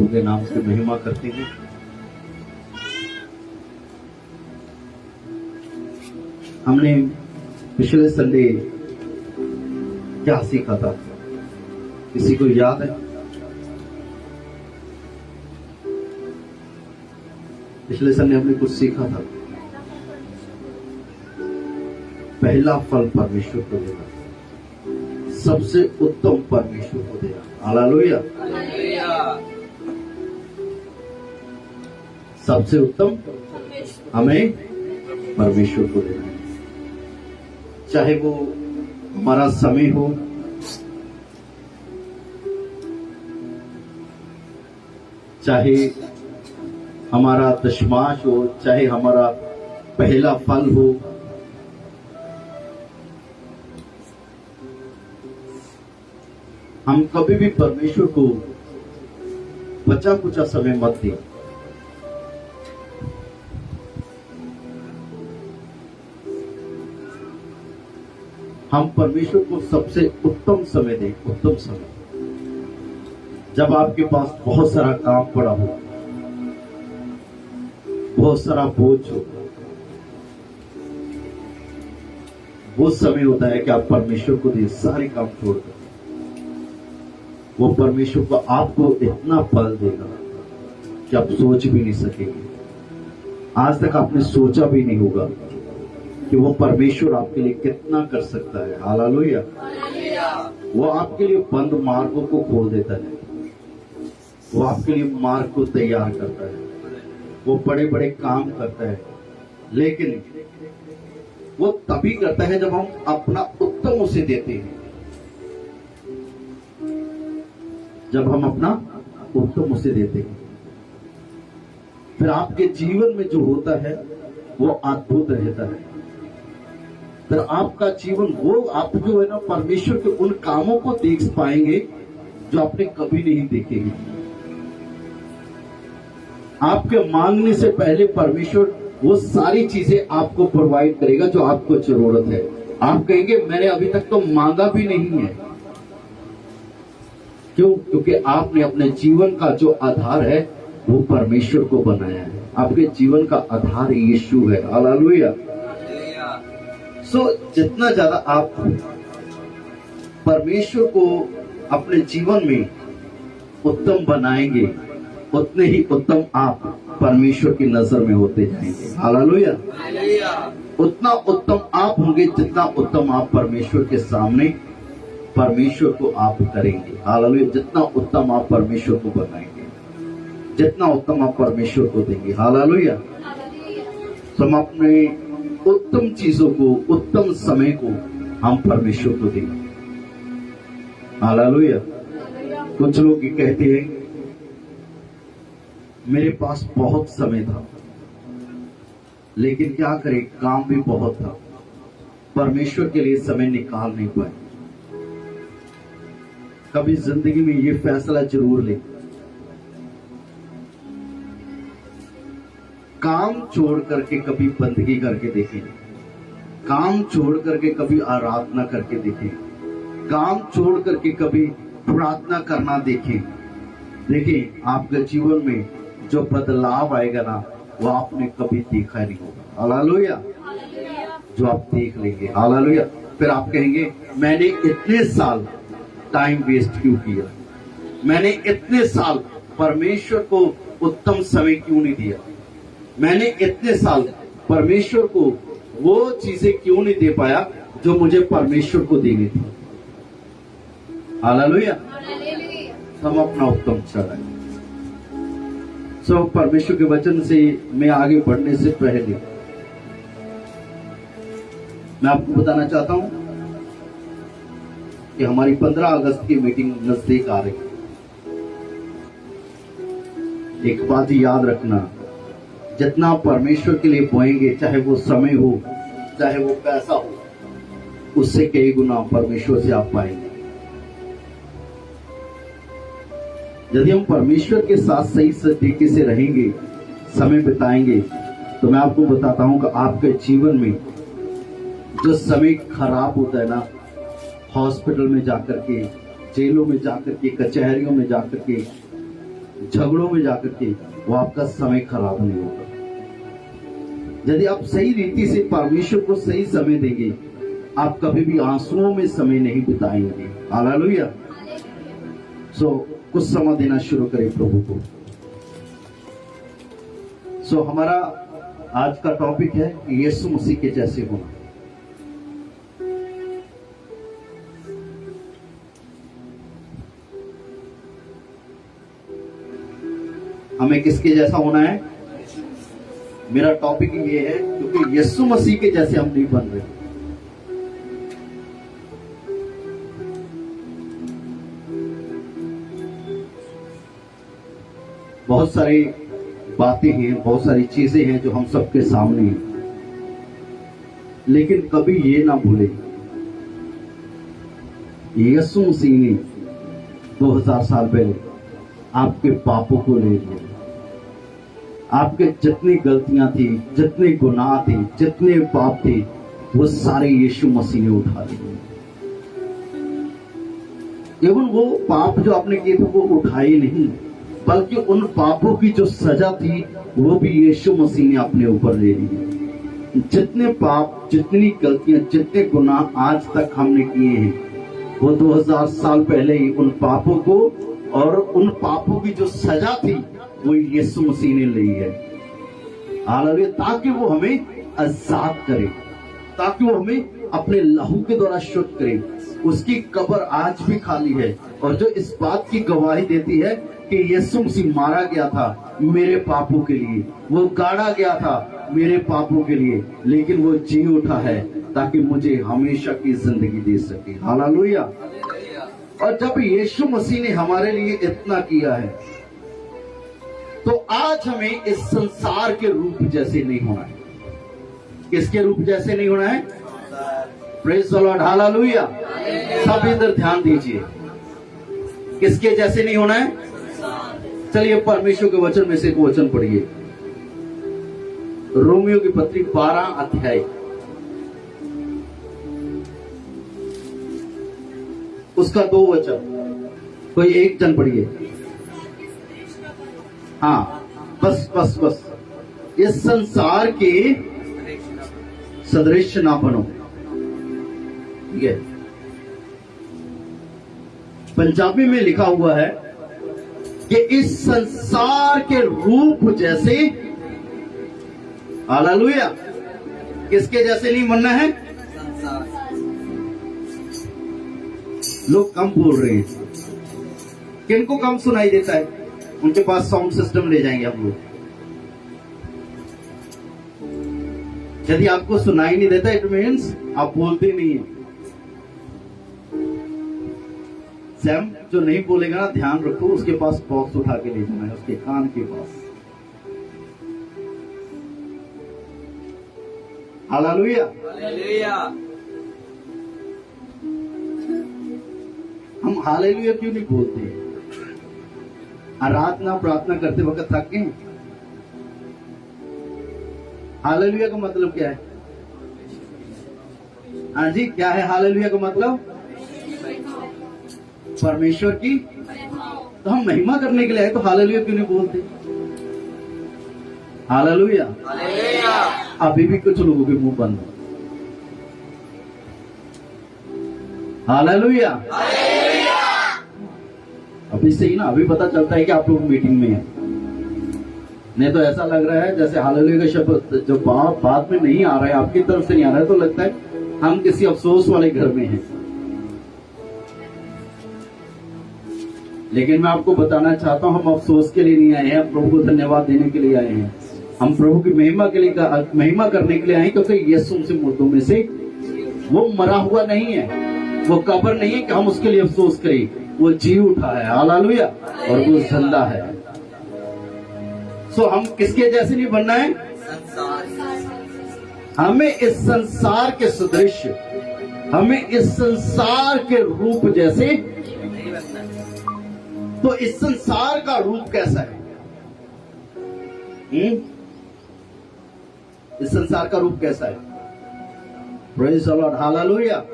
के नाम से महिमा करते हैं। हमने पिछले संडे क्या सीखा था, किसी को याद है? पिछले संडे हमने कुछ सीखा था। पहला फल परमेश्वर को देना, सबसे उत्तम परमेश्वर को देना। हालेलुया। सबसे उत्तम हमें परमेश्वर को देना है, चाहे वो हमारा समय हो, चाहे हमारा दशमांश हो, चाहे हमारा पहला फल हो। हम कभी भी परमेश्वर को बचा कुचा समय मत दें। हम परमेश्वर को सबसे उत्तम समय दें, उत्तम समय। जब आपके पास बहुत सारा काम पड़ा हो, बहुत सारा बोझ हो, वो समय होता है कि आप परमेश्वर को दें सारे काम छोड़कर। वो परमेश्वर को आपको इतना फल देगा कि आप सोच भी नहीं सकेंगे। आज तक आपने सोचा भी नहीं होगा कि वो परमेश्वर आपके लिए कितना कर सकता है। हालेलुया। वो आपके लिए बंद मार्गों को खोल देता है, वो आपके लिए मार्ग को तैयार करता है, वो बड़े बड़े काम करता है। लेकिन वो तभी करता है जब हम अपना उत्तम उसे देते हैं। जब हम अपना उत्तम उसे देते हैं, फिर आपके जीवन में जो होता है वो अद्भुत रहता है। फिर आपका जीवन, वो आप जो है ना, परमेश्वर के उन कामों को देख पाएंगे जो आपने कभी नहीं देखे हैं। आपके मांगने से पहले परमेश्वर वो सारी चीजें आपको प्रोवाइड करेगा जो आपको जरूरत है। आप कहेंगे मैंने अभी तक तो मांगा भी नहीं है। क्यों? क्योंकि आपने अपने जीवन का जो आधार है वो परमेश्वर को बनाया है। आपके जीवन का आधार यीशु है। हालेलुया। जितना ज्यादा आप परमेश्वर को अपने जीवन में उत्तम बनाएंगे, उतने ही उत्तम आप परमेश्वर की नजर में होते जाएंगे। हालेलुया। उतना उत्तम आप होंगे जितना उत्तम आप परमेश्वर के सामने परमेश्वर को आप करेंगे। हालेलुया। जितना उत्तम आप परमेश्वर को बनाएंगे, जितना उत्तम आप परमेश्वर को देंगे। हालेलुया। हम अपने उत्तम चीजों को, उत्तम समय को हम परमेश्वर को देंगे। हालेलुया। कुछ लोग ये कहते हैं मेरे पास बहुत समय था, लेकिन क्या करें, काम भी बहुत था, परमेश्वर के लिए समय निकाल नहीं पाए। कभी जिंदगी में ये फैसला जरूर ले, काम छोड़ करके कभी बंदगी करके देखें, काम छोड़ करके कभी आराधना करके देखें, काम छोड़ करके कभी प्रार्थना करना देखें। देखिए आपके जीवन में जो बदलाव आएगा ना, वो आपने कभी देखा नहीं होगा। हालेलुया। जो आप देख लेंगे। हालेलुया। फिर आप कहेंगे मैंने इतने साल टाइम वेस्ट क्यों किया, मैंने इतने साल परमेश्वर को उत्तम समय क्यों नहीं दिया, मैंने इतने साल परमेश्वर को वो चीजें क्यों नहीं दे पाया जो मुझे परमेश्वर को देनी थी। हालेलुया। हम अपना उत्तम चलाएं। परमेश्वर के वचन से मैं आगे बढ़ने से पहले मैं आपको बताना चाहता हूं कि हमारी 15 अगस्त की मीटिंग नजदीक आ रही है। एक बात याद रखना, जितना परमेश्वर के लिए बोएंगे, चाहे वो समय हो, चाहे वो पैसा हो, उससे कई गुना परमेश्वर से आप पाएंगे। यदि हम परमेश्वर के साथ सही तरीके से रहेंगे, समय बिताएंगे, तो मैं आपको बताता हूं कि आपके जीवन में जो समय खराब होता है ना, हॉस्पिटल में जाकर के, जेलों में जाकर के, कचहरियों में जाकर के, झगड़ों में जाकर के वो आपका समय खराब नहीं होगा। यदि आप सही रीति से परमेश्वर को सही समय देंगे, आप कभी भी आंसुओं में समय नहीं बिताएंगे। हालेलुया। कुछ समय देना शुरू करें प्रभु को। हमारा आज का टॉपिक है यीशु मसीह के जैसे होना। हमें किसके जैसा होना है? मेरा टॉपिक ये है, क्योंकि यीशु मसीह के जैसे हम नहीं बन रहे। बहुत सारी बातें हैं, बहुत सारी चीजें हैं जो हम सबके सामने हैं, लेकिन कभी ये ना भूले यीशु मसीह ने 2000 साल पहले आपके पापों को ले लिया। आपके जितनी गलतियां थी, जितने गुनाह थे, जितने पाप थे, वो सारे यीशु मसीह ने उठा लिए। केवल वो पाप जो आपने किए थे वो उठाए नहीं, बल्कि उन पापों की जो सजा थी वो भी यीशु मसीह ने अपने ऊपर ले ली। जितने पाप, जितनी गलतियां, जितने गुनाह आज तक हमने किए हैं, वो 2000 साल पहले ही उन पापों को और उन पापों की जो सजा थी वो यीशु मसीह ने ली है। हालेलुया। ताकि वो हमें आजाद करे, ताकि वो हमें अपने लहू के द्वारा शुद्ध करे। उसकी कब्र आज भी खाली है, और जो इस बात की गवाही देती है कि यीशु मसीह मारा गया था मेरे पापों के लिए, वो गाड़ा गया था मेरे पापों के लिए, लेकिन वो जी उठा है ताकि मुझे हमेशा की जिंदगी दे सके। हालेलुया। और जब यीशु मसीह ने हमारे लिए इतना किया है, तो आज हमें इस संसार के रूप जैसे नहीं होना है। किसके रूप जैसे नहीं होना है? Praise the Lord. हालेलुया। सब इधर ध्यान दीजिए। किसके जैसे नहीं होना है? चलिए परमेश्वर के वचन में से एक वचन पढ़िए। रोमियो की पत्री 12 अध्याय उसका 2 वचन, कोई एक जन पढ़िए। हाँ, बस इस संसार के सदृश ना बनो। ये पंजाबी में लिखा हुआ है कि इस संसार के रूप जैसे। हालेलुया। किसके जैसे नहीं बनना है? लोग कम बोल रहे हैं। किनको कम सुनाई देता है? उनके पास साउंड सिस्टम ले जाएंगे हम लोग। यदि आपको सुनाई नहीं देता, इट मीन्स आप बोलते नहीं है। सैम जो नहीं बोलेगा ना, ध्यान रखो, उसके पास बॉक्स उठा के ले जाना है, उसके कान के पास। हालेलुया। हम हालेलुया क्यों नहीं बोलते? आराधना प्रार्थना करते वक्त थक गए? हालेलुया का मतलब क्या है? हाँ जी, क्या है हालेलुया का मतलब? परमेश्वर की। तो हम महिमा करने के लिए आए, तो हालेलुया क्यों नहीं बोलते? हालेलुया। अभी भी कुछ लोगों के मुंह बंद है। हालेलुया। अभी से ही ना, अभी पता चलता है कि आप लोग मीटिंग में हैं। नहीं तो ऐसा लग रहा है जैसे हालेलुया का शब्द जब बात में नहीं आ रहा है, आपकी तरफ से नहीं आ रहा है, तो लगता है हम किसी अफसोस वाले घर में हैं। लेकिन मैं आपको बताना चाहता हूं, हम अफसोस के लिए नहीं आए हैं, प्रभु को धन्यवाद देने के लिए आए हैं। हम प्रभु की महिमा के लिए, महिमा करने के लिए आए हैं, क्योंकि यीशु से मुर्दों में से वो मरा हुआ नहीं है, वो कब्र नहीं है कि हम उसके लिए अफसोस करें। वो जी उठा है। हालेलुया। और वो जिंदा है। हम किसके जैसे नहीं बनना है? हमें इस संसार के सदृश, हमें इस संसार के रूप जैसे। तो इस संसार का रूप कैसा है? इस संसार का रूप कैसा है? Praise the Lord. हालेलुया।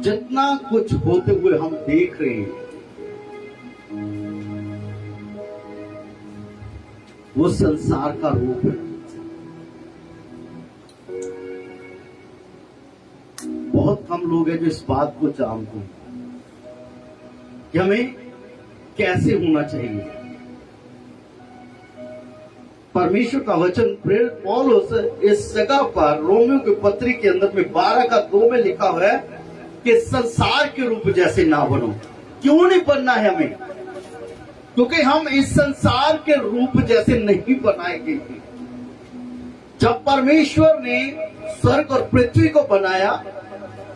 जितना कुछ होते हुए हम देख रहे हैं, वो संसार का रूप है। बहुत कम लोग हैं जो इस बात को जानते हैं कि हमें कैसे होना चाहिए। परमेश्वर का वचन प्रेरित पौलुस इस जगह पर रोमियो की पत्री के अंदर में 12:2 में लिखा हुआ है कि संसार के रूप जैसे ना बनो। क्यों नहीं बनना है हमें? क्योंकि हम इस संसार के रूप जैसे नहीं बनाए गए थे। जब परमेश्वर ने स्वर्ग और पृथ्वी को बनाया,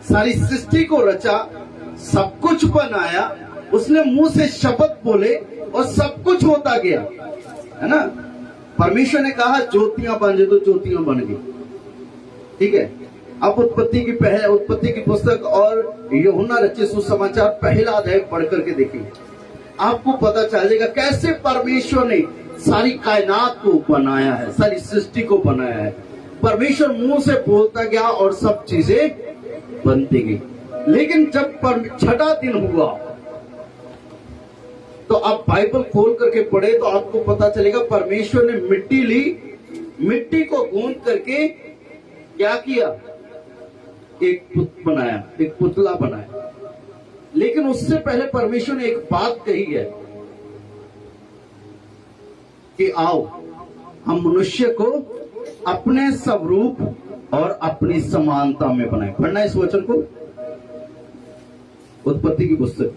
सारी सृष्टि को रचा, सब कुछ बनाया, उसने मुंह से शब्द बोले और सब कुछ होता गया, है ना। परमेश्वर ने कहा ज्योतियां बन, तो ज्योतियां बन गई। ठीक है। अब उत्पत्ति की पुस्तक और यूहन्ना रचित सुसमाचार पहला अध्याय पढ़ करके देखेंगे, आपको पता चलेगा कैसे परमेश्वर ने सारी कायनात को बनाया है, सारी सृष्टि को बनाया है। परमेश्वर मुंह से बोलता गया और सब चीजें बनती गई। लेकिन जब छठा दिन हुआ तो आप बाइबल खोल करके पढ़े तो आपको पता चलेगा परमेश्वर ने मिट्टी ली, मिट्टी को गूंथ करके क्या किया? एक पुतला बनाया। लेकिन उससे पहले परमेश्वर ने एक बात कही है कि आओ हम मनुष्य को अपने स्वरूप और अपनी समानता में बनाए। पढ़ना इस वचन को, उत्पत्ति की पुस्तक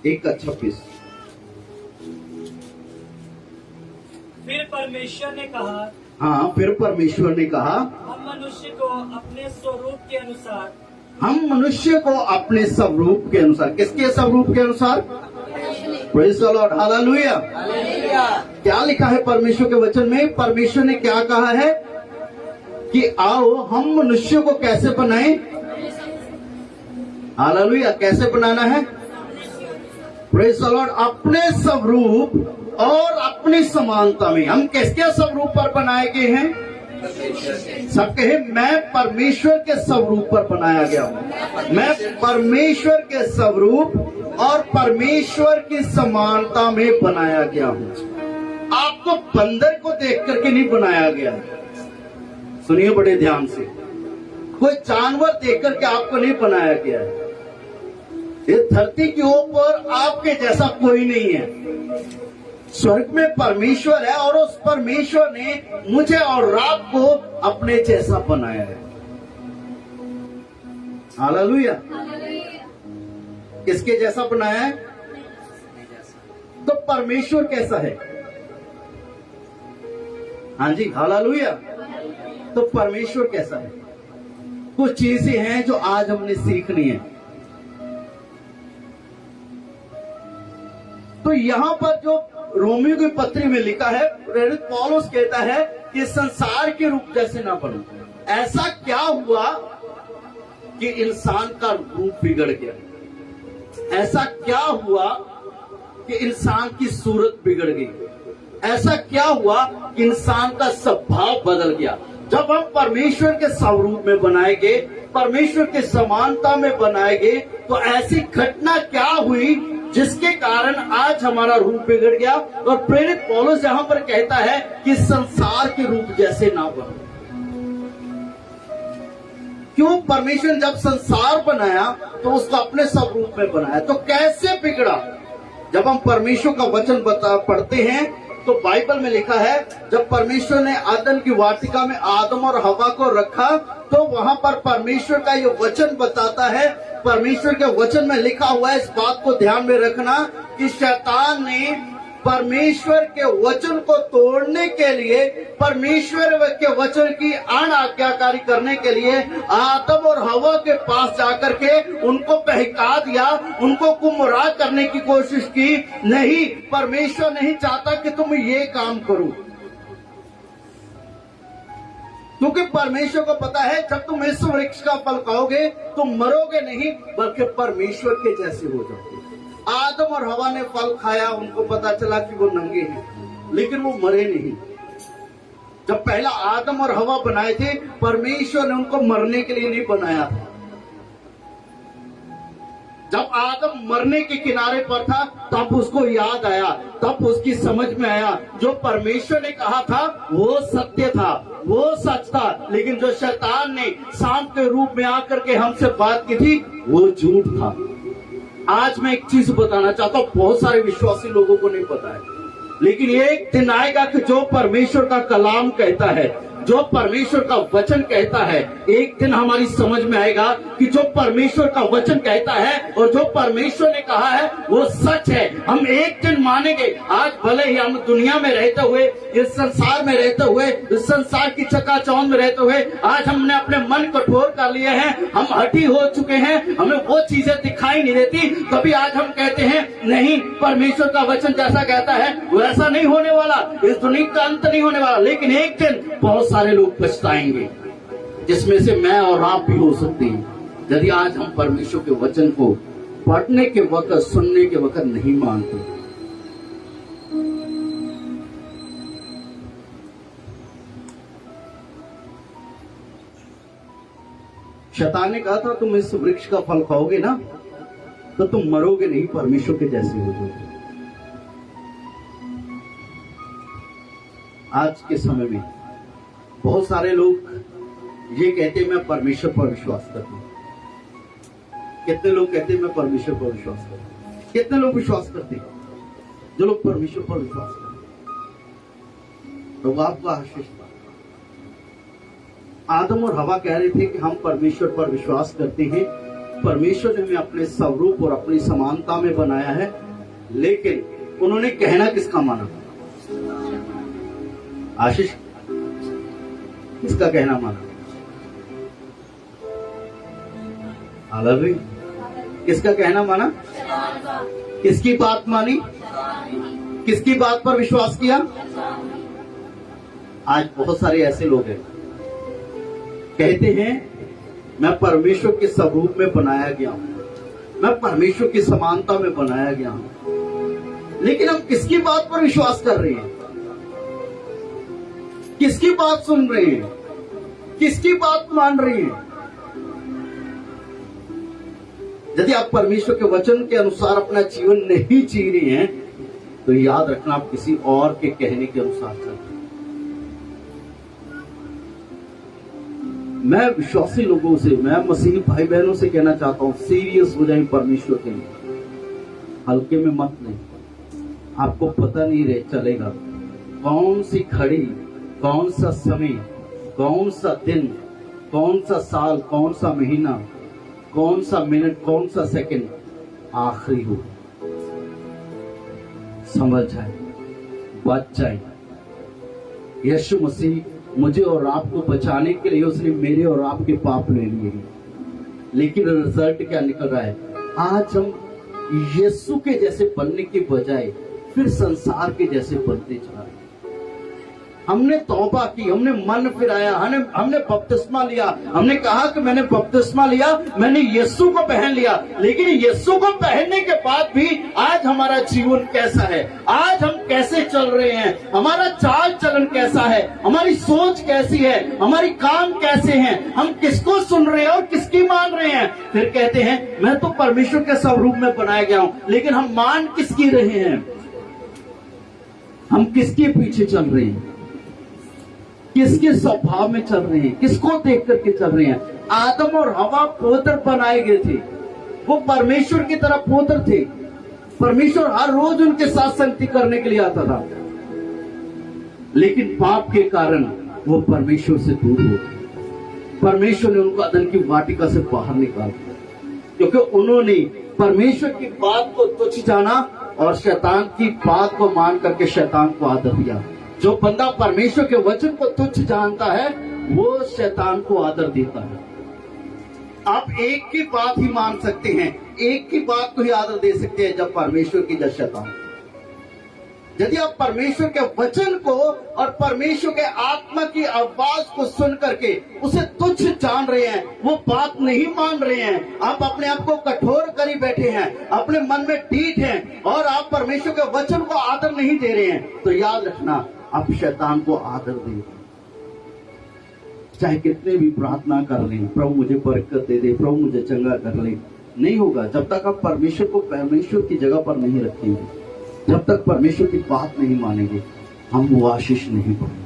1:26। फिर परमेश्वर ने कहा, हाँ, फिर परमेश्वर ने कहा हम मनुष्य को अपने स्वरूप के अनुसार, हम मनुष्य को अपने स्वरूप के अनुसार, किसके स्वरूप के अनुसार? Praise the Lord, hallelujah. क्या लिखा है परमेश्वर के वचन में? परमेश्वर ने क्या कहा है कि आओ हम मनुष्य को कैसे बनाएं? हालेलुया। कैसे बनाना है? प्रेज़ द लॉर्ड, अपने स्वरूप और अपनी समानता में। हम किसके स्वरूप पर बनाए गए हैं? सब कहे, मैं परमेश्वर के स्वरूप पर बनाया गया हूं। मैं परमेश्वर के स्वरूप और परमेश्वर की समानता में बनाया गया हूं। आपको बंदर को देख करके नहीं बनाया गया। सुनिए बड़े ध्यान से, कोई जानवर देख करके आपको नहीं बनाया गया है। ये धरती के ऊपर आपके जैसा कोई नहीं है। स्वर्ग में परमेश्वर है और उस परमेश्वर ने मुझे और रात को अपने जैसा बनाया है। हालेलुया। किसके जैसा बनाया है? तो परमेश्वर कैसा है? हाँ जी, हालेलुया। तो परमेश्वर कैसा है? कुछ चीजें हैं जो आज हमने सीखनी है। तो यहां पर जो रोमियो की पत्री में लिखा है, प्रेरित पौलुस कहता है कि संसार के रूप जैसे ना बनो। ऐसा क्या हुआ कि इंसान का रूप बिगड़ गया? ऐसा क्या हुआ कि इंसान की सूरत बिगड़ गई? ऐसा क्या हुआ कि इंसान का स्वभाव बदल गया? जब हम परमेश्वर के स्वरूप में बनाए गए, परमेश्वर के समानता में बनाए गए, तो ऐसी घटना क्या हुई जिसके कारण आज हमारा रूप बिगड़ गया? और प्रेरित पौलुस यहां पर कहता है कि संसार के रूप जैसे ना बनो। क्यों? परमेश्वर ने जब संसार बनाया तो उसको अपने स्वरूप में बनाया, तो कैसे बिगड़ा? जब हम परमेश्वर का वचन पढ़ते हैं तो बाइबल में लिखा है, जब परमेश्वर ने आदम की वाटिका में आदम और हवा को रखा तो वहां पर परमेश्वर का ये वचन बताता है, परमेश्वर के वचन में लिखा हुआ है, इस बात को ध्यान में रखना कि शैतान ने परमेश्वर के वचन को तोड़ने के लिए, परमेश्वर के वचन की अनाज्ञाकारी करने के लिए आदम और हवा के पास जाकर के उनको बहका दिया, उनको गुमराह करने की कोशिश की। नहीं, परमेश्वर नहीं चाहता कि तुम ये काम करो, क्योंकि परमेश्वर को पता है जब तुम इस वृक्ष का फल खाओगे तुम मरोगे नहीं बल्कि परमेश्वर के जैसे हो जाओगे। आदम और हवा ने फल खाया, उनको पता चला कि वो नंगे हैं, लेकिन वो मरे नहीं। जब पहला आदम और हवा बनाए थे, परमेश्वर ने उनको मरने के लिए नहीं बनाया था। जब आदम मरने के किनारे पर था तब उसको याद आया, तब उसकी समझ में आया जो परमेश्वर ने कहा था वो सत्य था, वो सच था, लेकिन जो शैतान ने सांप के रूप में आकर के हमसे बात की थी वो झूठ था। आज मैं एक चीज बताना चाहता हूं, बहुत सारे विश्वासी लोगों को नहीं पता है, लेकिन एक दिन आएगा कि जो परमेश्वर का कलाम कहता है, जो परमेश्वर का वचन कहता है, एक दिन हमारी समझ में आएगा कि जो परमेश्वर का वचन कहता है और जो परमेश्वर ने कहा है वो सच है। हम एक दिन मानेंगे। आज भले ही हम दुनिया में रहते हुए, इस संसार में रहते हुए, इस संसार की चकाचौंध में रहते हुए आज हमने अपने मन कठोर कर लिए हैं, हम हठी हो चुके हैं, हमें वो चीजें दिखाई नहीं देती, तभी आज हम कहते हैं नहीं, परमेश्वर का वचन जैसा कहता है वैसा नहीं होने वाला, इस दुनिया का अंत नहीं होने वाला। लेकिन एक दिन बहुत सारे लोग पछताएंगे, जिसमें से मैं और आप भी हो सकते हैं, यदि आज हम परमेश्वर के वचन को पढ़ने के वक्त, सुनने के वक्त नहीं मानते। शैतान ने कहा था तुम इस वृक्ष का फल खाओगे ना तो तुम मरोगे नहीं, परमेश्वर के जैसे हो जाओगे। आज के समय में बहुत सारे लोग ये कहते हैं मैं परमेश्वर पर विश्वास करता हूं। कितने लोग कहते हैं मैं परमेश्वर पर विश्वास करता हूं? कितने लोग विश्वास करते हैं? जो लोग परमेश्वर पर विश्वास करते हैं, तो आपका आशीष था। आदम और हवा कह रहे थे कि हम परमेश्वर पर विश्वास करते हैं, परमेश्वर ने हमें अपने स्वरूप और अपनी समानता में बनाया है, लेकिन उन्होंने कहना किसका माना? आशीष किसका कहना माना? अलग किसका कहना माना? किसकी बात मानी? किसकी बात पर विश्वास किया? आज बहुत सारे ऐसे लोग हैं कहते हैं मैं परमेश्वर के स्वरूप में बनाया गया हूं, मैं परमेश्वर की समानता में बनाया गया हूं, लेकिन हम किसकी बात पर विश्वास कर रहे हैं? किसकी बात सुन रहे हैं? किसकी बात मान रहे हैं? यदि आप परमेश्वर के वचन के अनुसार अपना जीवन नहीं जी रहे हैं तो याद रखना आप किसी और के कहने के अनुसार चल रहे हैं। मैं विश्वासी लोगों से, मैं मसीही भाई बहनों से कहना चाहता हूं, सीरियस हो जाए परमेश्वर के लिए, हल्के में मत लें। आपको पता नहीं रह चलेगा कौन सी घड़ी, कौन सा समय, कौन सा दिन, कौन सा साल, कौन सा महीना, कौन सा मिनट, कौन सा सेकंड आखिरी हो। समझ जाए, बच जाए। यीशु मसीह मुझे और आपको बचाने के लिए उसने मेरे और आपके पाप ले लिए, लेकिन रिजल्ट क्या निकल रहा है? आज हम यीशु के जैसे बनने के बजाय फिर संसार के जैसे बनते जा रहे हैं। हमने तौबा की, हमने मन फिराया, हमने बपतिस्मा लिया, हमने कहा कि मैंने बपतिस्मा लिया, मैंने यीशु को पहन लिया, लेकिन यीशु को पहनने के बाद भी आज हमारा जीवन कैसा है? आज हम कैसे चल रहे हैं? हमारा चाल चलन कैसा है? हमारी सोच कैसी है? हमारी काम कैसे हैं? हम किसको सुन रहे हैं और किसकी मान रहे हैं? फिर कहते हैं मैं तो परमेश्वर के स्वरूप में बनाया गया हूं, लेकिन हम मान किसकी रहे हैं? हम किसके पीछे चल रहे हैं? किसके स्वभाव में चल रहे हैं? किसको देख करके चल रहे हैं? आदम और हवा पुत्र बनाए गए थे, वो परमेश्वर की तरह पुत्र थे। परमेश्वर हर रोज उनके साथ संगति करने के लिए आता था, लेकिन पाप के कारण वो परमेश्वर से दूर हो गए। परमेश्वर ने उनको अदन की वाटिका से बाहर निकाल दिया, क्योंकि उन्होंने परमेश्वर की बात को तुच्छ जाना और शैतान की बात को मान करके शैतान को आदर दिया। जो बंदा परमेश्वर के वचन को तुच्छ जानता है वो शैतान को आदर देता है। आप एक की बात ही मान सकते हैं, एक की बात को ही आदर दे सकते हैं, जब परमेश्वर की, जब शैतान। यदि आप परमेश्वर के वचन को और परमेश्वर के आत्मा की आवाज को सुन करके उसे तुच्छ जान रहे हैं, वो बात नहीं मान रहे हैं, आप अपने आप को कठोर करी बैठे हैं, अपने मन में ढीठ हैं और आप परमेश्वर के वचन को आदर नहीं दे रहे हैं, तो याद रखना आप शैतान को आदर दें। चाहे कितने भी प्रार्थना कर लें, प्रभु मुझे बरकत दे दे, प्रभु मुझे चंगा कर ले, नहीं होगा जब तक आप परमेश्वर को परमेश्वर की जगह पर नहीं रखेंगे, जब तक परमेश्वर की बात नहीं मानेंगे, हम वो आशीष नहीं पाएंगे।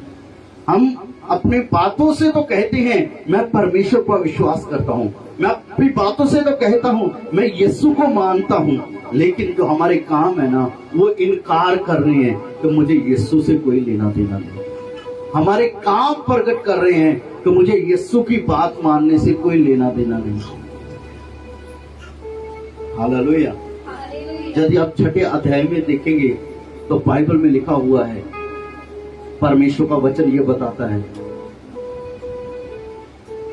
हम अपनी बातों से तो कहते हैं मैं परमेश्वर पर विश्वास करता हूं, मैं अपनी बातों से तो कहता हूं मैं यीशु को मानता हूं, लेकिन जो हमारे काम है ना वो इनकार कर रहे हैं कि मुझे यीशु से कोई लेना देना नहीं। हमारे काम प्रकट कर रहे हैं कि मुझे यीशु की बात मानने से कोई लेना देना नहीं। हालेलुया। यदि आप छठे अध्याय में देखेंगे तो बाइबल में लिखा हुआ है, परमेश्वर का वचन यह बताता है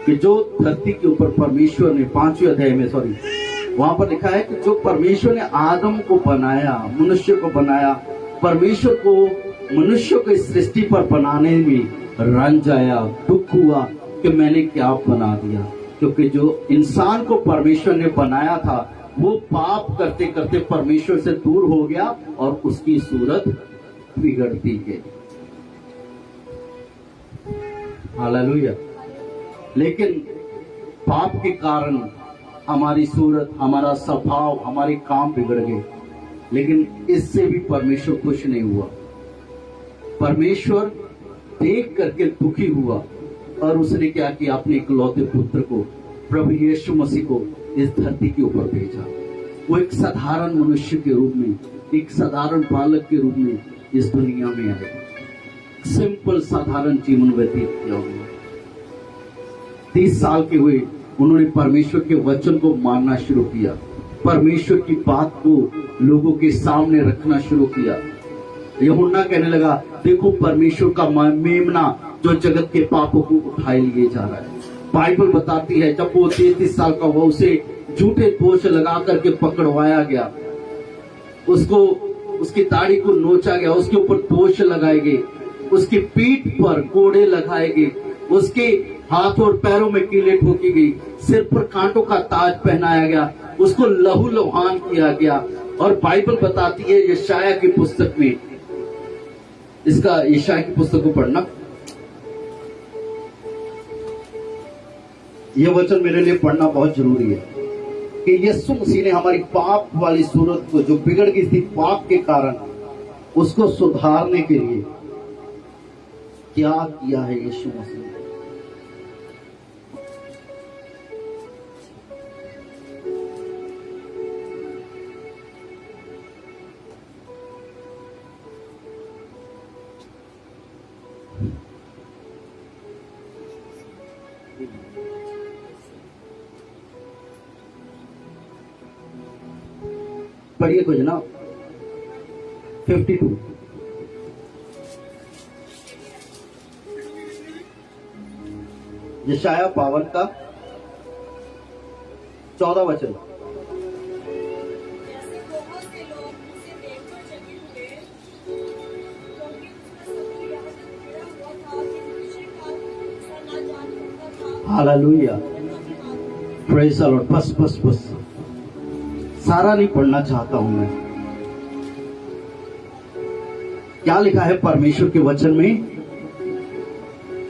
कि जो धरती के ऊपर परमेश्वर ने 5वें अध्याय में वहां पर लिखा है कि जो परमेश्वर ने आदम को बनाया, मनुष्य को बनाया, परमेश्वर को मनुष्य को इस सृष्टि पर बनाने में रंज आया, दुख हुआ कि मैंने क्या बना दिया। क्योंकि जो इंसान को परमेश्वर ने बनाया था वो पाप करते करते परमेश्वर से दूर हो गया और उसकी सूरत बिगड़ती गई। हालेलुया। लेकिन पाप के कारण हमारी सूरत, हमारा स्वभाव, हमारे काम बिगड़ गए, लेकिन इससे भी परमेश्वर खुश नहीं हुआ। परमेश्वर देख करके दुखी हुआ और उसने क्या किया, अपने इकलौते पुत्र को, प्रभु यीशु मसीह को इस धरती के ऊपर भेजा। वो एक साधारण मनुष्य के रूप में, एक साधारण बालक के रूप में इस दुनिया में आए, सिंपल साधारण जीवन व्यतीत किया। 30 साल के हुए उन्होंने परमेश्वर के वचन को मानना शुरू किया, परमेश्वर की बात को लोगों के सामने रखना शुरू किया। यूहन्ना कहने लगा, देखो परमेश्वर का मेमना जो जगत के पापों को उठाए लिए जा रहा है। बाइबल बताती है जब वो 33 साल का हुआ उसे झूठे दोष लगा करके पकड़वाया गया, उसको उसकी दाढ़ी को नोचा गया, उसके ऊपर दोष लगाए गए, उसकी पीठ पर कोड़े लगाए गए, उसके हाथ और पैरों में कीलें ठोकी गई, सिर पर कांटों का ताज पहनाया गया, उसको लहू लुहान किया गया। और बाइबल बताती है यशाया की पुस्तक में, इसका यशाया की पुस्तक को पढ़ना, यह वचन मेरे लिए पढ़ना बहुत जरूरी है कि यीशु मसीह ने हमारी पाप वाली सूरत को जो बिगड़ गई थी पाप के कारण, उसको सुधारने के लिए क्या किया है यीशु मसीह ने। पढ़िए कुछ ना 52। यशाया 52 का 14 वचन। Hallelujah, praise the Lord. बस सारा नहीं पढ़ना चाहता हूं मैं। क्या लिखा है परमेश्वर के वचन में,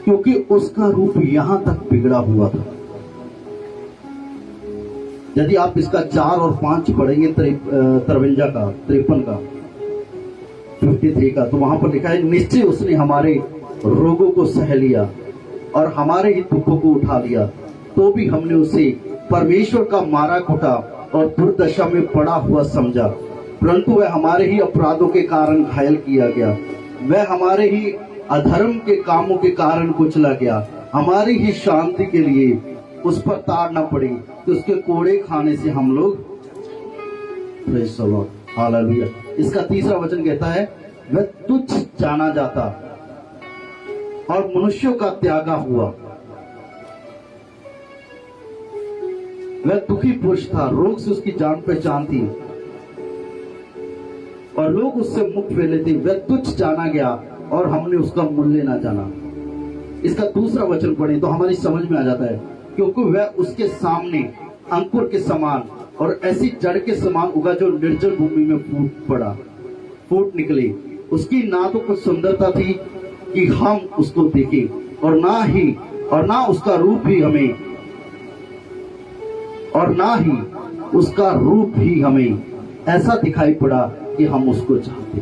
क्योंकि उसका रूप यहां तक बिगड़ा हुआ था। यदि आप इसका 4 और 5 पढ़ेंगे 53 का 53 का, तो वहां पर लिखा है, निश्चय उसने हमारे रोगों को सह लिया और हमारे ही दुखों को उठा लिया, तो भी हमने उसे परमेश्वर का मारा घुटा और दुर्दशा में पड़ा हुआ समझा। परंतु वह हमारे ही अपराधों के कारण घायल किया गया, वह हमारे ही अधर्म के कामों के कारण कुचला गया। हमारी ही शांति के लिए उस पर ताड़ न पड़ी, तो उसके कोड़े खाने से हम लोग, प्रेज़ द लॉर्ड, हालेलुया। इसका 3रा वचन कहता है, वह तुच्छ जाना जाता और मनुष्यों का त्यागा हुआ, वह दुखी पुरुष था, रोग से उसकी जान पहचान थी और लोग उससे मुख फेले थे। वह तुच्छ जाना गया और हमने उसका मूल्य ना जाना। इसका 2रा वचन पढ़े तो हमारी समझ में आ जाता है, क्योंकि वह उसके सामने अंकुर के समान और ऐसी जड़ के समान उगा जो निर्जल भूमि में फूट निकले। उसकी ना तो कुछ सुंदरता थी कि हम उसको देखें, और ना उसका रूप ही हमें, और ना ही उसका रूप ही हमें ऐसा दिखाई पड़ा कि हम उसको चाहते।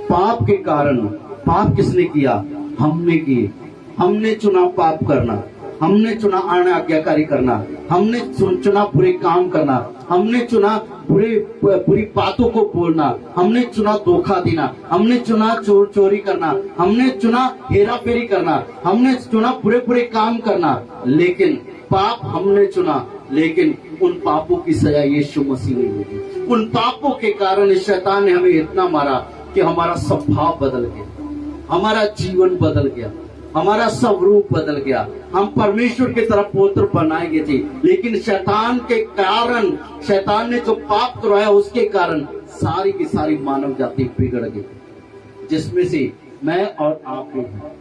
पाप के कारण, पाप किसने किया? हमने किए। हमने चुना पाप करना, हमने चुना अनाज्ञाकारी करना, हमने चुना बुरे काम करना, हमने चुना बुरी बातों को बोलना, हमने चुना धोखा देना, हमने चुना चोरी करना, हमने चुना हेरा फेरी करना, हमने चुना बुरे काम करना। लेकिन पाप हमने चुना, लेकिन उन पापों की सजा यीशु मसीह ने दी। उन पापों के कारण शैतान ने हमें इतना मारा कि हमारा स्वभाव बदल गया, हमारा जीवन बदल गया, हमारा स्वरूप बदल गया। हम परमेश्वर की तरफ पुत्र बनाए गए थे, लेकिन शैतान के कारण, शैतान ने जो पाप करवाया उसके कारण सारी की सारी मानव जाति बिगड़ गई, जिसमें से मैं और आप भी हैं।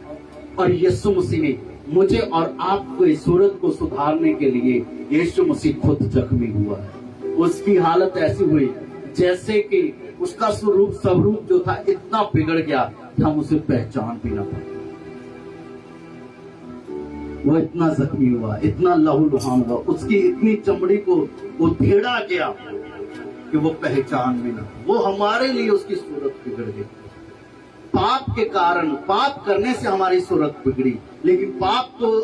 और यीशु मसीह ने मुझे और आपको इस सूरत को सुधारने के लिए यीशु मसीह खुद जख्मी हुआ है। उसकी हालत ऐसी हुई जैसे कि उसका स्वरूप जो था इतना बिगड़ गया कि हम उसे पहचान भी ना पाए। वो इतना जख्मी हुआ, इतना लहूलुहान हुआ, उसकी इतनी चमड़ी को उधेड़ा गया कि वो पहचान भी ना। वो हमारे लिए उसकी सूरत बिगड़ गई। पाप के कारण, पाप करने से हमारी सूरत बिगड़ी, लेकिन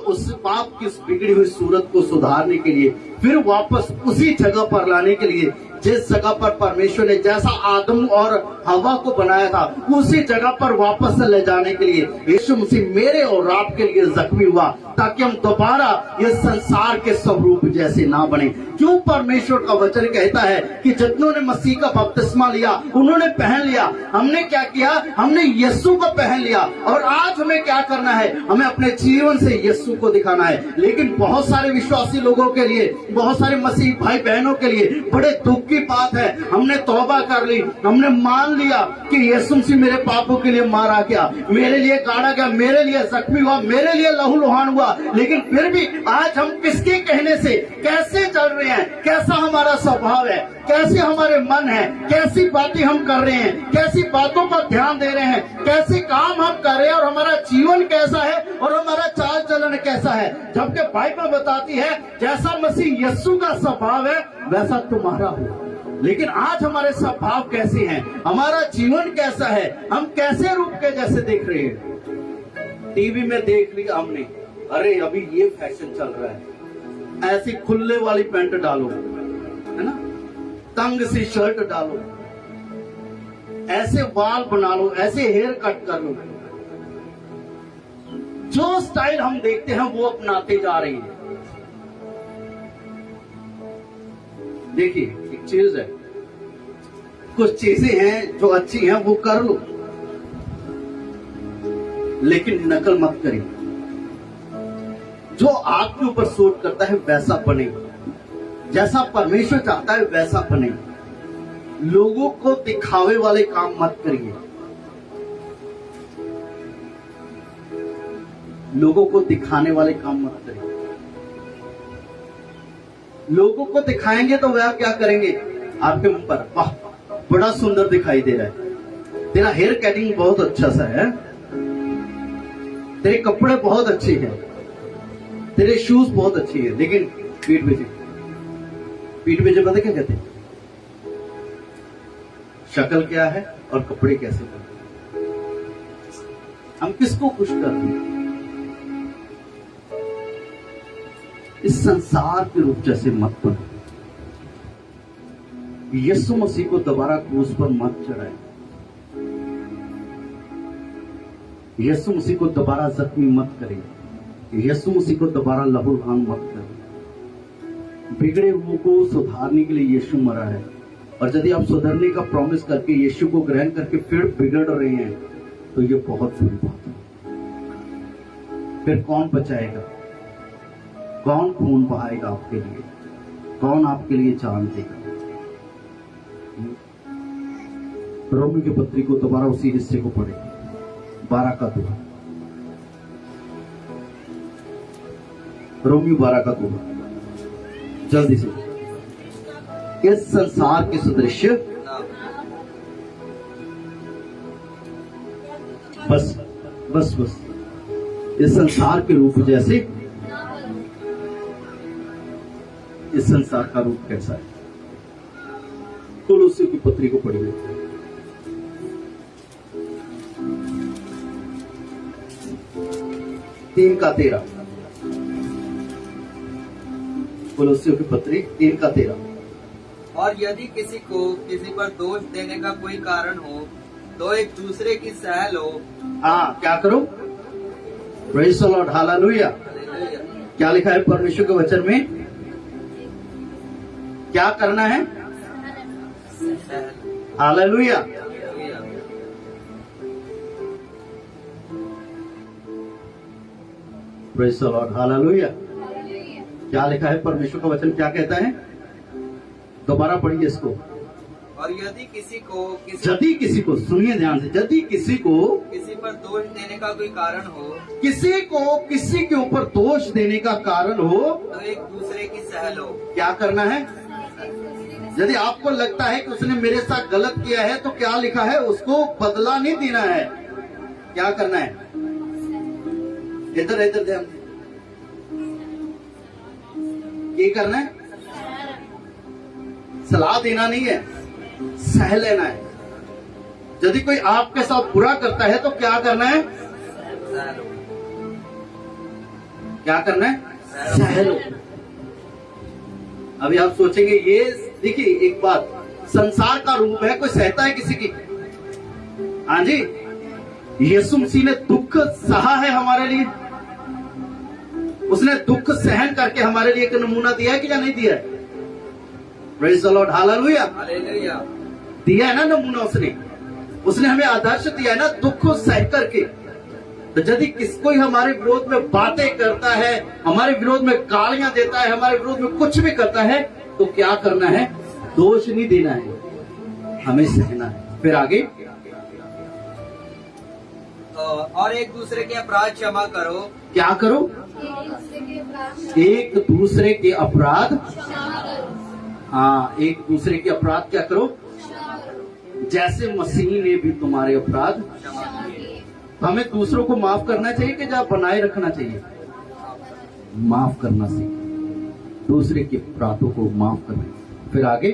उस पाप की बिगड़ी हुई सूरत को सुधारने के लिए, फिर वापस उसी जगह पर लाने के लिए, जिस जगह पर परमेश्वर ने जैसा आदम और हवा को बनाया था उसी जगह पर वापस ले जाने के लिए यीशु मसीह मेरे और आपके लिए जख्मी हुआ, ताकि हम दोबारा इस संसार के स्वरूप जैसे ना बने। क्यों? परमेश्वर का वचन कहता है कि जितनों ने मसीह का बपतिस्मा लिया उन्होंने पहन लिया। हमने क्या किया? हमने यीशु को पहन लिया। और आज हमें क्या करना है? हमें अपने जीवन से यीशु को दिखाना है। लेकिन बहुत सारे विश्वासी लोगों के लिए, बहुत सारे मसीह भाई बहनों के लिए बड़े दुख की बात है, हमने तौबा कर ली, हमने मान लिया कि यीशु मसीह मेरे पापों के लिए मारा गया, मेरे लिए गाड़ा गया, मेरे लिए जख्मी हुआ, मेरे लिए लहूलुहान हुआ, लेकिन फिर भी आज हम किसके कहने से कैसे चल रहे हैं, कैसा हमारा स्वभाव है, कैसे हमारे मन है, कैसी बातें हम कर रहे हैं, कैसी बातों पर ध्यान दे रहे हैं, कैसे काम हम कर रहे हैं, और हमारा जीवन कैसा है और हमारा चाल चलन कैसा है। जबकि बाइबल बताती है जैसा मसीह यीशु का स्वभाव है वैसा तुम्हारा हो। लेकिन आज हमारे स्वभाव कैसे हैं, हमारा जीवन कैसा है, हम कैसे रूप के जैसे देख रहे हैं। टीवी में देख लिया हमने, अरे अभी ये फैशन चल रहा है, ऐसी खुले वाली पैंट डालो, है ना, तंग सी शर्ट डालो, ऐसे बाल बना लो, ऐसे हेयर कट कर लो। जो स्टाइल हम देखते हैं वो अपनाते जा रहे हैं। देखिए एक चीज है, कुछ चीजें हैं जो अच्छी हैं वो कर लो, लेकिन नकल मत करिए। जो आपके ऊपर सूट करता है वैसा बने, जैसा परमेश्वर चाहता है वैसा बने। लोगों को दिखावे वाले काम मत करिए। लोगों को दिखाने वाले काम मत करिए। लोगों को दिखाएंगे तो वह क्या करेंगे? आपके मुंह पर, वाह बड़ा सुंदर दिखाई दे रहा है, तेरा हेयर कटिंग बहुत अच्छा सा है, तेरे कपड़े बहुत अच्छे हैं, तेरे शूज बहुत अच्छे हैं, लेकिन पीठ पीछे पता क्या कहते हैं? शक्ल क्या है और कपड़े कैसे हैं। हम किसको खुश करते हैं? इस संसार के रूप जैसे मत बनो। यीशु मसीह को दोबारा क्रूस पर मत चढ़ाए। यीशु मसीह को दोबारा जख्मी मत करें। यीशु मसीह को दोबारा लहूलुहान मत करें। बिगड़े हुओं को सुधारने के लिए यीशु मरा है, और यदि आप सुधरने का प्रॉमिस करके यीशु को ग्रहण करके फिर बिगड़ रहे हैं तो ये बहुत बुरी बात है। फिर कौन बचाएगा? कौन खून बहाएगा आपके लिए? कौन आपके लिए जान देगा? रोमी की पत्री को दोबारा उसी हिस्से को पढ़े, 12 का दुआ। रोमी 12 का दुआ जल्दी से। इस संसार के सदृश बस बस बस इस संसार के रूप जैसे इस संसार का रूप कैसा है। कुलुस्सियों की पत्री को पढ़िए। तीन का 13। कुलुस्सियों की पत्री 3 का 13। और यदि किसी को किसी पर दोष देने का कोई कारण हो तो एक दूसरे की सह लो। हाँ, क्या करो? Praise the Lord, hallelujah. क्या लिखा है परमेश्वर के वचन में? क्या करना है? Hallelujah. Praise the Lord, hallelujah. क्या लिखा है परमेश्वर का वचन? क्या कहता है? दोबारा पढ़िए इसको। और यदि किसी को सुनिए ध्यान से, यदि किसी को किसी पर दोष देने का कोई कारण हो, किसी के ऊपर दोष देने का कारण हो, तो एक दूसरे की सह लो। क्या करना है? यदि आपको लगता है कि उसने मेरे साथ गलत किया है तो क्या लिखा है? उसको बदला नहीं देना है। क्या करना है? इधर ध्यान। ये करना है? सलाह देना नहीं है, सह लेना है। यदि कोई आपके साथ बुरा करता है तो क्या करना है? क्या करना है? सह लो। अभी आप सोचेंगे, ये देखिए एक बात, संसार का रूप है, कोई सहता है किसी की? हाँ जी, यीशु मसीह ने दुख सहा है हमारे लिए। उसने दुख सहन करके हमारे लिए एक नमूना दिया है कि या नहीं दिया है? Praise the Lord, hallelujah. दिया है ना नमूना उसने हमें आदर्श दिया है ना, दुख को सह करके। तो यदि कोई हमारे विरोध में बातें करता है, हमारे विरोध में गालियां देता है, हमारे विरोध में कुछ भी करता है, तो क्या करना है? दोष नहीं देना है, हमें सहना है। फिर आगे, और एक दूसरे के अपराध क्षमा करो। क्या करो? एक दूसरे के अपराध। हाँ, एक दूसरे के अपराध क्या करो? जैसे मसीह ने भी तुम्हारे अपराध। हमें दूसरों को माफ करना चाहिए कि जब बनाए रखना चाहिए? माफ करना सीखो, दूसरे के अपराधों को माफ करना। फिर आगे,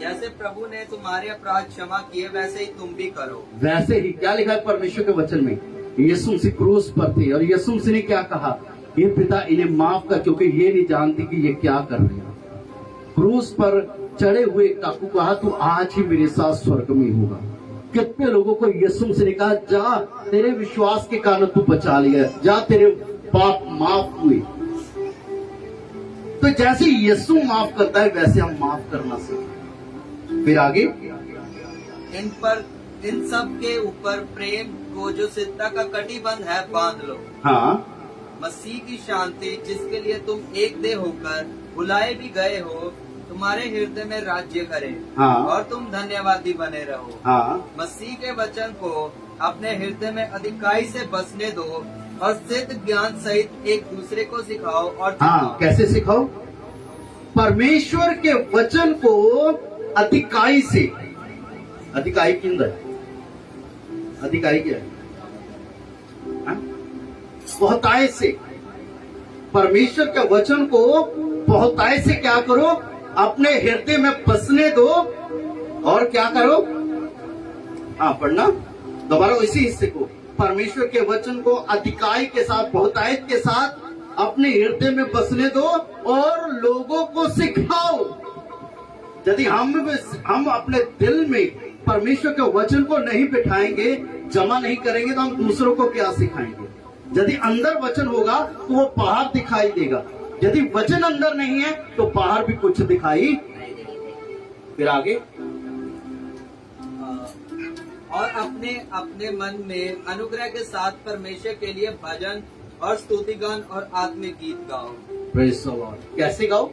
जैसे प्रभु ने तुम्हारे अपराध क्षमा किए वैसे ही तुम भी करो। वैसे ही क्या लिखा है परमेश्वर के वचन में? यीशु मसीह क्रूस पर थे और यीशु मसीह ने क्या कहा? ये पिता इन्हें माफ कर, क्योंकि ये नहीं जानती कि ये क्या कर रहे हैं। क्रूस पर चढ़े हुए काकू कहा, तू आज ही मेरे साथ स्वर्ग में होगा। कितने लोगों को यीशु मसीह ने कहा, जा, तेरे विश्वास के कारण तू बचा लिया, जा, तेरे पाप माफ हुए। तो जैसे यीशु माफ करता है वैसे हम माफ करना सीखें। फिर आगे, इन सब के ऊपर प्रेम को जो सिद्धा का कटिबंध है बांध लो। हाँ, मसीह की शांति जिसके लिए तुम एक देह होकर बुलाए भी गए हो तुम्हारे हृदय में राज्य करे। हाँ, और तुम धन्यवादी बने रहो। हाँ, मसीह के वचन को अपने हृदय में अधिकाई से बसने दो और सिद्ध ज्ञान सहित एक दूसरे को सिखाओ। और हाँ, कैसे सिखाओ? परमेश्वर के वचन को अधिकाई से। अधिकाई के अंदर, अधिकाई क्या है? बहुतायत से। परमेश्वर के वचन को बहुतायत से क्या करो? अपने हृदय में बसने दो। और क्या करो? हाँ, पढ़ना दोबारा इसी हिस्से को। परमेश्वर के वचन को अधिकाई के साथ, बहुतायत के साथ अपने हृदय में बसने दो और लोगों को सिखाओ। यदि हम अपने दिल में परमेश्वर के वचन को नहीं बिठाएंगे, जमा नहीं करेंगे, तो हम दूसरों को क्या सिखाएंगे? यदि अंदर वचन होगा तो वो बाहर दिखाई देगा। यदि वचन अंदर नहीं है तो बाहर भी कुछ दिखाई। फिर आगे, और अपने मन में अनुग्रह के साथ परमेश्वर के लिए भजन और स्तुतिगान और आत्मिक गीत गाओ। Praise the Lord. कैसे गाओ?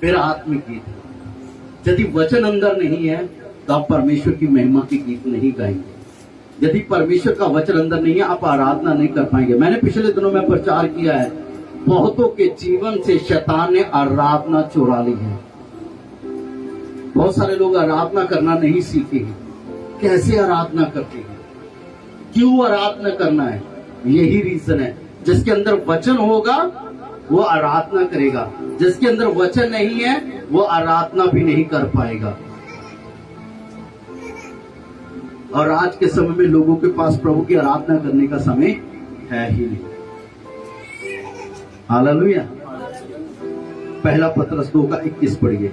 फिर आत्मिक गीत। यदि वचन अंदर नहीं है तो आप परमेश्वर की महिमा के गीत नहीं गाएंगे। यदि परमेश्वर का वचन अंदर नहीं है, आप आराधना नहीं कर पाएंगे। मैंने पिछले दिनों में प्रचार किया है, बहुतों के जीवन से शैतान ने आराधना चुरा ली है। बहुत सारे लोग आराधना करना नहीं सीखे हैं। कैसे आराधना करते हैं? क्यों आराधना करना है? यही रीजन है, जिसके अंदर वचन होगा वो आराधना करेगा। जिसके अंदर वचन नहीं है वो आराधना भी नहीं कर पाएगा। और आज के समय में लोगों के पास प्रभु की आराधना करने का समय है ही नहीं। हालेलुया। पहला पतरस 2:21 पढ़िए।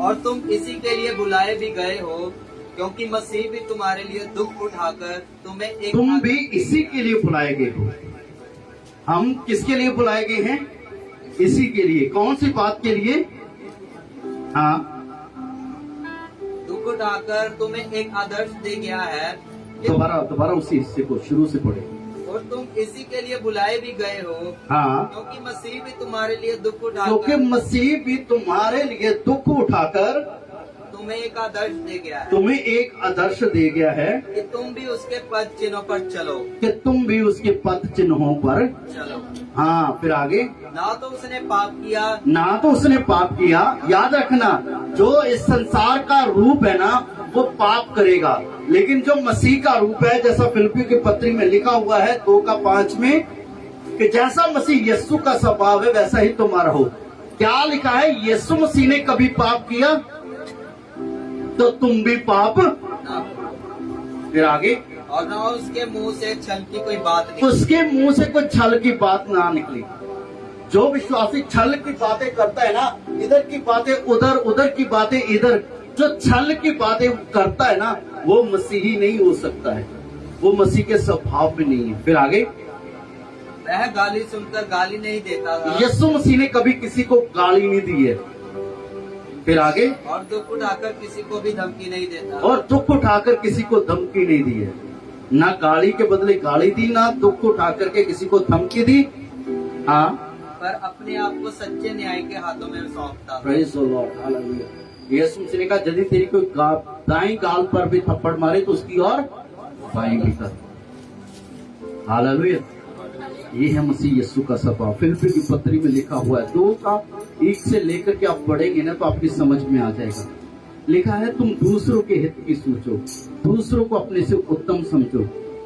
और तुम इसी के लिए बुलाए भी गए हो, क्योंकि मसीह भी तुम्हारे लिए दुख उठाकर तुम्हें एक तुम भी इसी के लिए बुलाए गए हो। हम किसके लिए बुलाए गए हैं? इसी के लिए। कौन सी बात के लिए? हाँ, दुख उठाकर तुम्हें एक आदर्श दे गया है। दोबारा उसी हिस्से को शुरू से पढ़े। और तुम इसी के लिए बुलाए भी गए हो, हाँ, क्योंकि मसीह भी तुम्हारे लिए दुख क्योंकि उठाकर मसीह भी तुम्हारे लिए दुख उठाकर तुम्हें एक आदर्श दे गया है, तुम्हें एक आदर्श दे गया है कि तुम भी उसके पद चिन्हों पर चलो। कि तुम भी उसके पथ चिन्हों पर चलो। हाँ, फिर आगे। ना तो उसने पाप किया, ना तो उसने पाप किया। याद रखना, जो इस संसार का रूप है ना वो पाप करेगा, लेकिन जो मसीह का रूप है, जैसा फिलिप्पियों की पत्री में लिखा हुआ है 2:5 में, कि जैसा मसीह यीशु का स्वभाव है वैसा ही तुम्हारा हो। क्या लिखा है? यीशु मसीह ने कभी पाप किया तो तुम भी पाप। ना, फिर आगे। और ना उसके मुंह से छल की कोई बात नहीं। उसके मुंह से कोई छल की बात ना निकली। जो विश्वासी छल की बातें करता है ना, इधर की बातें उधर, उधर की बातें इधर, जो छल की बातें करता है ना वो मसीही नहीं हो सकता है, वो मसीह के स्वभाव में नहीं है। फिर आगे। वह गाली सुनकर गाली नहीं देता था, यीशु मसीह ने कभी किसी को गाली नहीं दी है। फिर आगे। और दुख उठाकर किसी को भी धमकी नहीं देता। और दुख उठाकर किसी को धमकी नहीं दी है। ना गाली के बदले गाली दी, ना दुख उठाकर के किसी को धमकी दी। हाँ, पर अपने आप को सच्चे न्याय के हाथों में सौंपता। Praise the Lord, hallelujah. Yeshu Masih ने कहा, यदि तेरी कोई दाईं गाल पर भी थप्पड़ मारे तो उसकी और बाईं भी कर। हालेलुया। ये है मसीह यीशु का स्वभाव। फिलिप्पियों की पत्री में लिखा हुआ है 2:1 से लेकर के आप पढ़ेंगे ना तो आपकी समझ में आ जाएगा। लिखा है, तुम दूसरों के हित की सोचो, दूसरों को अपने से उत्तम समझो,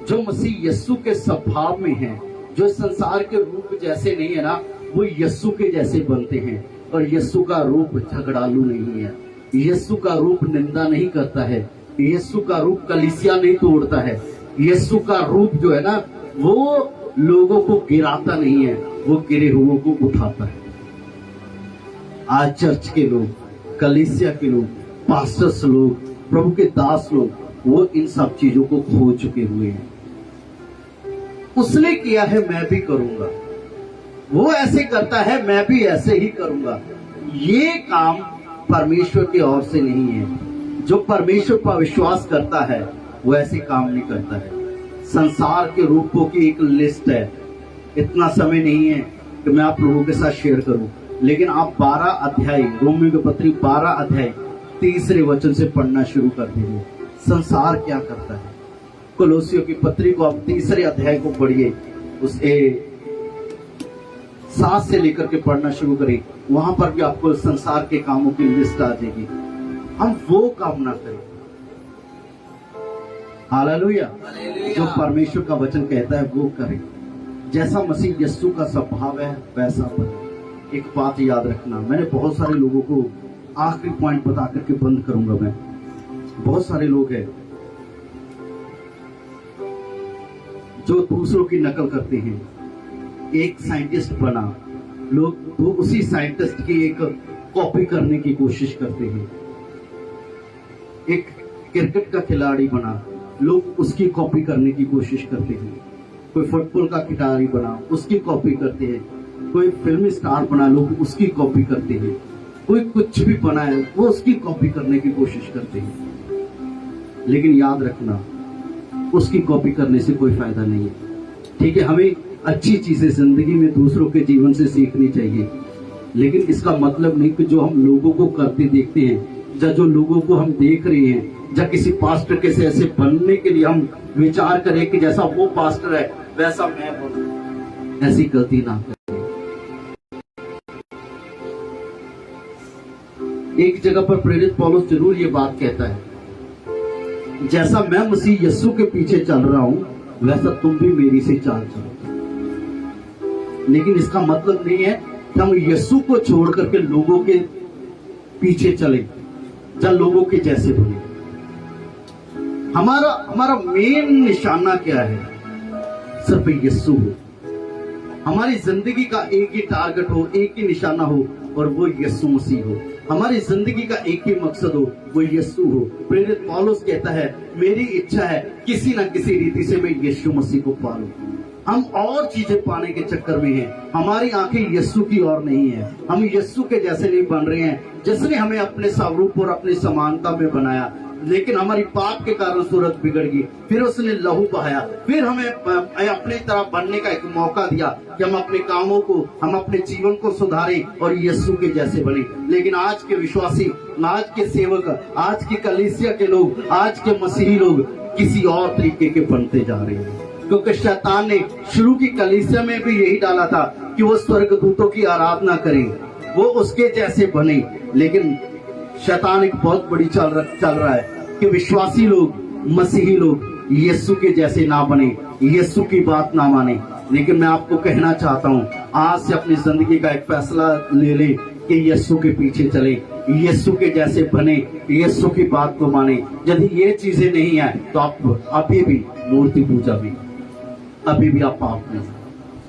जो मसीह यीशु के स्वभाव में है, जो संसार के रूप जैसे नहीं है ना वो यीशु के जैसे बनते हैं। और यीशु का रूप झगड़ालू नहीं है, यीशु का रूप निंदा नहीं करता है, यीशु का रूप कलीसिया नहीं तोड़ता है, यीशु का रूप जो है ना वो लोगों को गिराता नहीं है, वो गिरे हुओं को उठाता है। आज चर्च के लोग, कलीसिया के लोग, पास्टर्स लोग, प्रभु के दास लोग, वो इन सब चीजों को खो चुके हुए हैं। उसने किया है मैं भी करूंगा, वो ऐसे करता है मैं भी ऐसे ही करूंगा। ये काम परमेश्वर की ओर से नहीं है। जो परमेश्वर पर विश्वास करता है वो ऐसे काम नहीं करता है। संसार के रूपों की एक लिस्ट है, इतना समय नहीं है कि मैं आप लोगों के साथ शेयर करूं, लेकिन आप 12 अध्याय, रोमियो की पत्री 12 अध्याय 3 वचन से पढ़ना शुरू कर दीजिए। संसार क्या करता है? कोलोसियों की पत्री को आप 3 अध्याय को पढ़िए, उस 7 से लेकर के पढ़ना शुरू करें, वहां पर भी आपको संसार के कामों की लिस्ट आ जाएगी। हम वो काम ना करें। हालेलुया। जो परमेश्वर का वचन कहता है वो करें। जैसा मसीह यीशु का स्वभाव है वैसा बने। एक बात याद रखना, मैंने बहुत सारे लोगों को आखिरी पॉइंट बता करके बंद करूंगा। मैं बहुत सारे लोग हैं जो दूसरों की नकल करते हैं। एक साइंटिस्ट बना, लोग तो उसी साइंटिस्ट की एक कॉपी करने की कोशिश करते हैं। एक क्रिकेट का खिलाड़ी बना, लोग उसकी कॉपी करने की कोशिश करते हैं। कोई फुटबॉल का खिलाड़ी बना, उसकी कॉपी करते हैं। कोई फिल्मी स्टार बना, लोग उसकी कॉपी करते हैं। कोई कुछ भी बना है वो उसकी कॉपी करने की कोशिश करते हैं। लेकिन याद रखना, उसकी कॉपी करने से कोई फायदा नहीं है। ठीक है, हमें अच्छी चीजें जिंदगी में दूसरों के जीवन से सीखनी चाहिए, लेकिन इसका मतलब नहीं कि जो हम लोगों को करते देखते हैं, या जो लोगों को हम देख रहे हैं, या किसी पास्टर के से ऐसे बनने के लिए हम विचार करें कि जैसा वो पास्टर है वैसा मैं बनूं। ऐसी गलती ना करें। एक जगह पर प्रेरित पौलुस जरूर ये बात कहता है जैसा मैं मसीह यीशु के पीछे चल रहा हूं वैसा तुम भी मेरी से चाल चलो। लेकिन इसका मतलब नहीं है कि हम यीशु को छोड़ करके लोगों के पीछे चले या लोगों के जैसे बने। हमारा मेन निशाना क्या है? सिर्फ यीशु हो। हमारी जिंदगी का एक ही टारगेट हो, एक ही निशाना हो, और वो यीशु मसीह हो। हमारी जिंदगी का एक ही मकसद हो, वो यीशु हो। प्रेरित पौलुस कहता है, मेरी इच्छा है किसी न किसी रीति से मैं यीशु मसीह को पालूं। हम और चीजें पाने के चक्कर में हैं। हमारी आंखें यीशु की ओर नहीं है। हम यीशु के जैसे नहीं बन रहे हैं, जिसने हमें अपने स्वरूप और अपनी समानता में बनाया। लेकिन हमारी पाप के कारण सूरत बिगड़ गई, फिर उसने लहू बहाया, फिर हमें अपनी तरह बनने का एक मौका दिया कि हम अपने कामों को, हम अपने जीवन को सुधारें और यीशु के जैसे बने। लेकिन आज के विश्वासी, आज के सेवक, आज की कलीसिया के लोग, आज के मसीही लोग किसी और तरीके के बनते जा रहे हैं। क्योंकि शैतान ने शुरू की कलीसिया में भी यही डाला था कि वो स्वर्गदूतों की आराधना करें, वो उसके जैसे बने। लेकिन शैतान एक बहुत बड़ी चल रहा है कि विश्वासी लोग, मसीही लोग यीशु के जैसे ना बने, यीशु की बात ना माने। लेकिन मैं आपको कहना चाहता हूँ, आज से अपनी जिंदगी का एक फैसला ले ले कि यीशु के पीछे चले, यीशु के जैसे बने, यीशु की बात को माने। यदि ये चीजें नहीं है तो आप अभी भी मूर्ति पूजा भी, अभी भी आप पाप में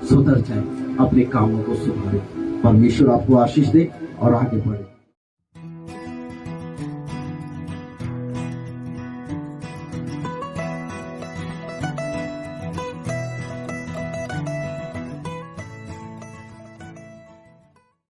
सुधर जाए, अपने कामों को सुधारें। परमेश्वर आपको आशीष दे और आगे बढ़े।